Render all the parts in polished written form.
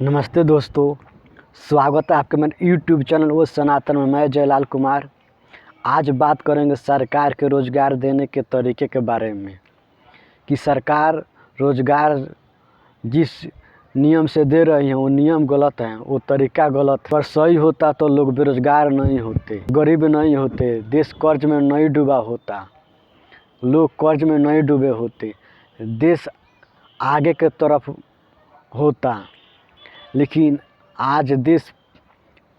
नमस्ते दोस्तों, स्वागत है आपके मेरे यूट्यूब चैनल वो सनातन में। मैं जयलाल कुमार। आज बात करेंगे सरकार के रोज़गार देने के तरीके के बारे में कि सरकार रोज़गार जिस नियम से दे रही है वो नियम गलत है, वो तरीका गलत है। पर सही होता तो लोग बेरोज़गार नहीं होते, गरीब नहीं होते, देश कर्ज में नहीं डूबा होता, लोग कर्ज में नहीं डूबे होते, देश आगे के तरफ होता। लेकिन आज देश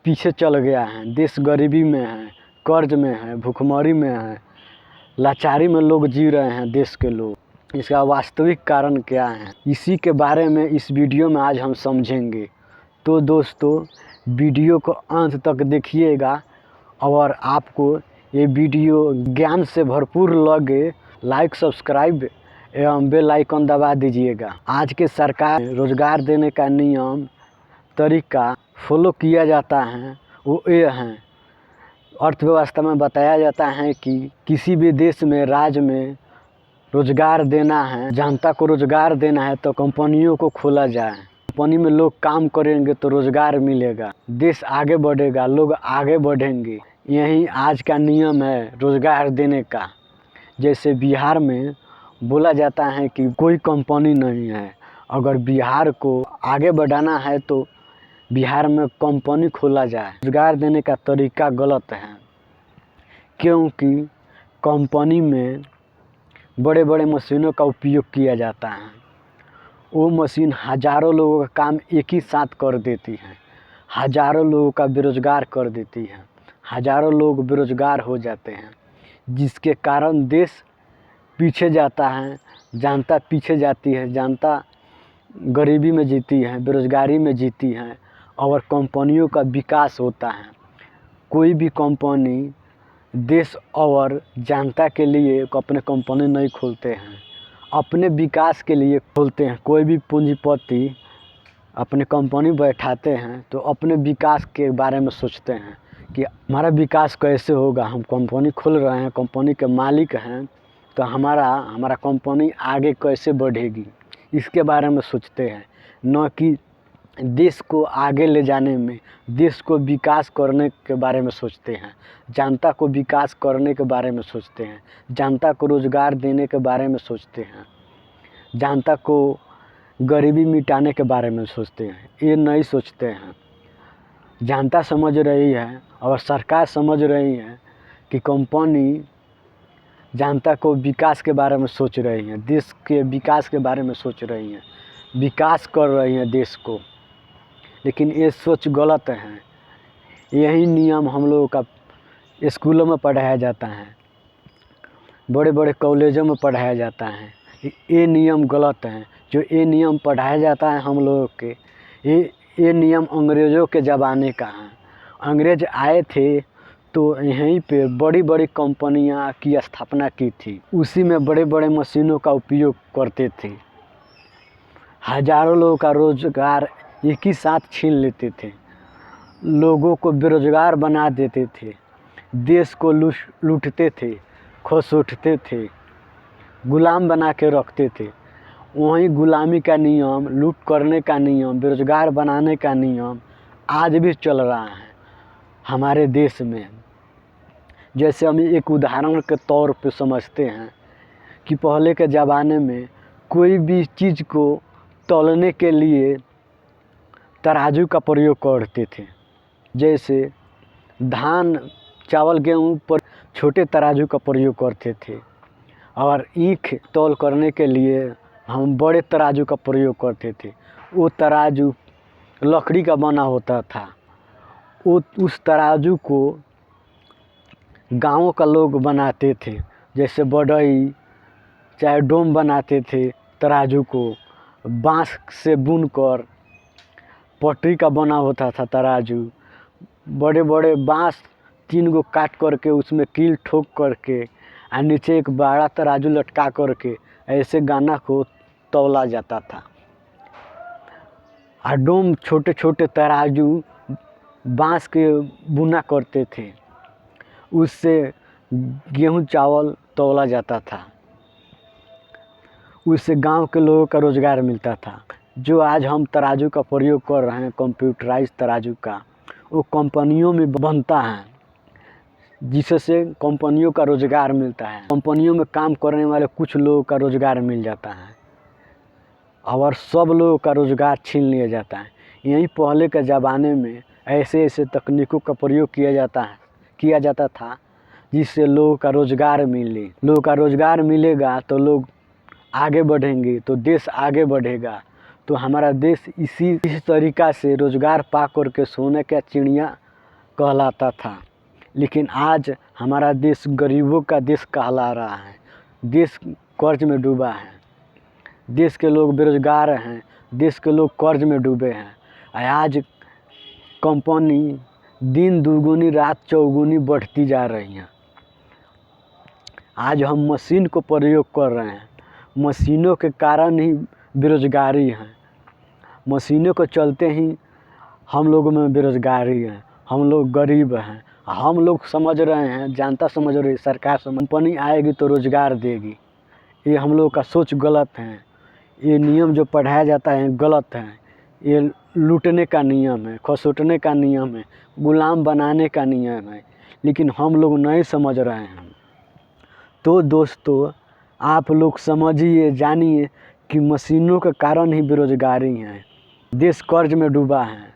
पीछे चल गया है, देश गरीबी में है, कर्ज में है, भूखमरी में है, लाचारी में लोग जी रहे हैं देश के लोग। इसका वास्तविक कारण क्या है, इसी के बारे में इस वीडियो में आज हम समझेंगे। तो दोस्तों, वीडियो को अंत तक देखिएगा और आपको ये वीडियो ज्ञान से भरपूर लगे, लाइक सब्सक्राइब एवं बेल आइकन दबा दीजिएगा। आज के सरकार रोज़गार देने का नियम तरीका फॉलो किया जाता है वो ये हैं। अर्थव्यवस्था में बताया जाता है कि किसी भी देश में, राज्य में रोज़गार देना है, जनता को रोज़गार देना है तो कंपनियों को खोला जाए। कंपनी में लोग काम करेंगे तो रोज़गार मिलेगा, देश आगे बढ़ेगा, लोग आगे बढ़ेंगे। यही आज का नियम है रोज़गार देने का। जैसे बिहार में बोला जाता है कि कोई कंपनी नहीं है, अगर बिहार को आगे बढ़ाना है तो बिहार में कंपनी खोला जाए। रोज़गार देने का तरीका गलत है, क्योंकि कंपनी में बड़े बड़े मशीनों का उपयोग किया जाता है। वो मशीन हज़ारों लोगों का काम एक ही साथ कर देती है, हज़ारों लोगों का बेरोज़गार कर देती है, हज़ारों लोग बेरोज़गार हो जाते हैं, जिसके कारण देश पीछे जाता है, जनता पीछे जाती है, जनता गरीबी में जीती है, बेरोज़गारी में जीती है और कंपनियों का विकास होता है। कोई भी कंपनी देश और जनता के लिए अपने कंपनी नहीं खोलते हैं, अपने विकास के लिए खोलते हैं। कोई भी पूंजीपति अपने कंपनी बैठाते हैं तो अपने विकास के बारे में सोचते हैं कि हमारा विकास कैसे होगा। हम कंपनी खोल रहे हैं, कंपनी के मालिक हैं, तो हमारा कंपनी आगे कैसे बढ़ेगी, इसके बारे में सोचते हैं। न कि देश को आगे ले जाने में, देश को विकास करने के बारे में सोचते हैं, जनता को विकास करने के बारे में सोचते हैं, जनता को रोज़गार देने के बारे में सोचते हैं, जनता को गरीबी मिटाने के बारे में सोचते हैं। ये नहीं सोचते हैं। जनता समझ रही है और सरकार समझ रही है कि कंपनी जनता को विकास के बारे में सोच रही है, देश के विकास के बारे में सोच रही है, विकास कर रही है देश को। लेकिन ये सोच गलत है। यही नियम हम लोगों का स्कूलों में पढ़ाया जाता है, बड़े बड़े कॉलेजों में पढ़ाया जाता है। ये नियम गलत है। जो ये नियम पढ़ाया जाता है हम लोगों के, ये नियम अंग्रेज़ों के ज़माने का है। अंग्रेज़ आए थे तो यहीं पे बड़ी बड़ी कंपनियां की स्थापना की थी, उसी में बड़े बड़े मशीनों का उपयोग करते थे, हज़ारों लोगों का रोज़गार एक ही साथ छीन लेते थे, लोगों को बेरोज़गार बना देते थे, देश को लूटते थे, खसोटते थे, गुलाम बना के रखते थे। वहीं गुलामी का नियम, लूट करने का नियम, बेरोज़गार बनाने का नियम आज भी चल रहा है हमारे देश में। जैसे हम एक उदाहरण के तौर पे समझते हैं कि पहले के ज़माने में कोई भी चीज़ को तौलने के लिए तराजू का प्रयोग करते थे। जैसे धान, चावल, गेहूँ पर छोटे तराजू का प्रयोग करते थे और ईख तौल करने के लिए हम बड़े तराजू का प्रयोग करते थे। वो तराजू लकड़ी का बना होता था। उस तराजू को गाँवों का लोग बनाते थे, जैसे बढ़ई चाहे डोम बनाते थे। तराजू को बाँस से बुनकर पटरी का बना होता था तराजू। बड़े बड़े बाँस 3 गो काट करके उसमें कील ठोक करके और नीचे एक बड़ा तराजू लटका करके ऐसे गाना को तौला जाता था। और डोम छोटे छोटे तराजू बाँस के बुना करते थे, उससे गेहूँ चावल तौला जाता था, उससे गांव के लोगों का रोज़गार मिलता था। जो आज हम तराजू का प्रयोग कर रहे हैं, कंप्यूटराइज तराजू का, वो कंपनियों में बनता है, जिससे कंपनियों का रोज़गार मिलता है। कंपनियों में काम करने वाले कुछ लोगों का रोज़गार मिल जाता है और सब लोगों का रोज़गार छीन लिया जाता है। यही पहले के ज़माने में ऐसे ऐसे तकनीकों का प्रयोग किया जाता था जिससे लोगों का रोज़गार मिले। लोगों का रोज़गार मिलेगा तो लोग आगे बढ़ेंगे, तो देश आगे बढ़ेगा। तो हमारा देश इस तरीक़ा से रोज़गार पा कर के सोने का चिड़िया कहलाता था। लेकिन आज हमारा देश गरीबों का देश कहला रहा है। देश कर्ज में डूबा है, देश के लोग बेरोज़गार हैं, देश के लोग कर्ज में डूबे हैं। आज कंपनी दिन दुगुनी रात चौगुनी बढ़ती जा रही हैं। आज हम मशीन को प्रयोग कर रहे हैं, मशीनों के कारण ही बेरोज़गारी है। मशीनों के चलते ही हम लोगों में बेरोज़गारी है, हम लोग गरीब हैं। हम लोग समझ रहे हैं, जनता समझ रही है, सरकार कंपनी आएगी तो रोज़गार देगी। ये हम लोग का सोच गलत है। ये नियम जो पढ़ाया जाता है गलत है। ये लूटने का नियम है, खसोटने का नियम है, गुलाम बनाने का नियम है, लेकिन हम लोग नहीं समझ रहे हैं। तो दोस्तों, आप लोग समझिए, जानिए कि मशीनों के कारण ही बेरोज़गारी है। देश कर्ज में डूबा है।